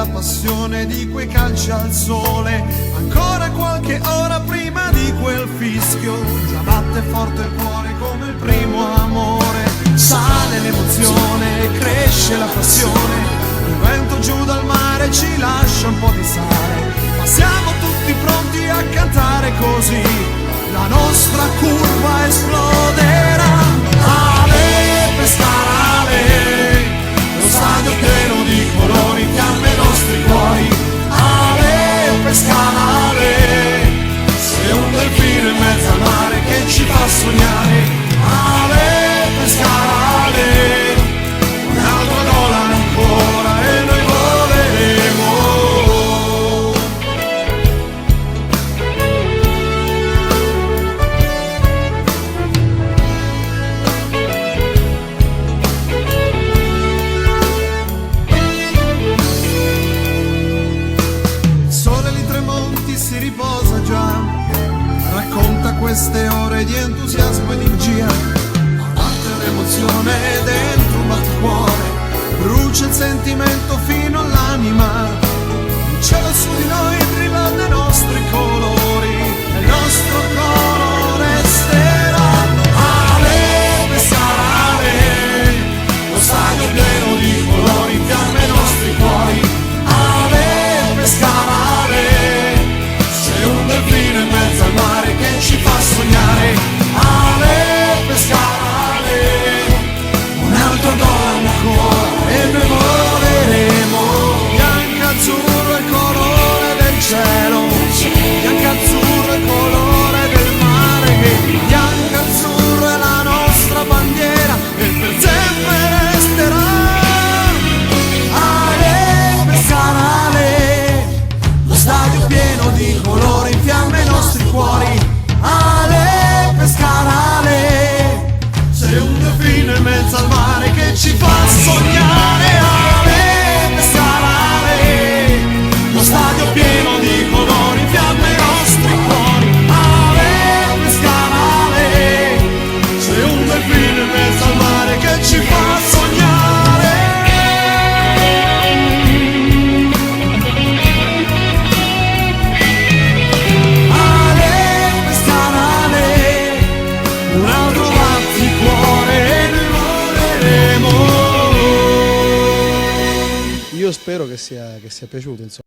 la passione di quei calci al sole. Ancora qualche ora prima di quel fischio, già batte forte il cuore come il primo amore. Sale l'emozione, cresce la passione, il vento giù dal mare ci lascia un po' di sale, ma siamo tutti pronti a cantare così, la nostra curva esploderà. Ale, Pescara, ale, lo stadio pieno di colori, fiamme i nostri cuori. Ale, Pescara, ale, sei un delfino in mezzo al mare che ci fa sognare. Ale, Pescara, ale, un'altra gola ancora e noi voleremo. Il sole di Tremonti si riposa già, racconta queste ore di entusiasmo e di magia. L'emozione dentro un batticuore, brucia il sentimento fino all'anima. Il cielo su di noi brilla dei nostri colori e il nostro coro resterà. Ale, Pescara, ale, lo stadio pieno di colori, fiamme i nostri cuori. Ale, Pescara, ale, sei un delfino in mezzo al mare che ci fa sognare. Ale, Pescara, e noi voleremo. Bianca, azzurro è il colore del cielo, bianca, azzurro è il colore del mare, bianca, azzurro è la nostra bandiera e per sempre resterà. Ale, Pescara, ale, lo stadio pieno di colori, infiamma i nostri cuori. Ale, Pescara, ale, sei un delfino in mezzo al mare che ci fa sognare. Ale, Pescara, ale, lo stadio pieno di colori, fiamme i nostri cuori. Ale, Pescara, ale, sei un delfino in mezzo al mare che ci fa sognare. Ale, Pescara, ale, un altro batticuore. Io spero che sia piaciuto, insomma.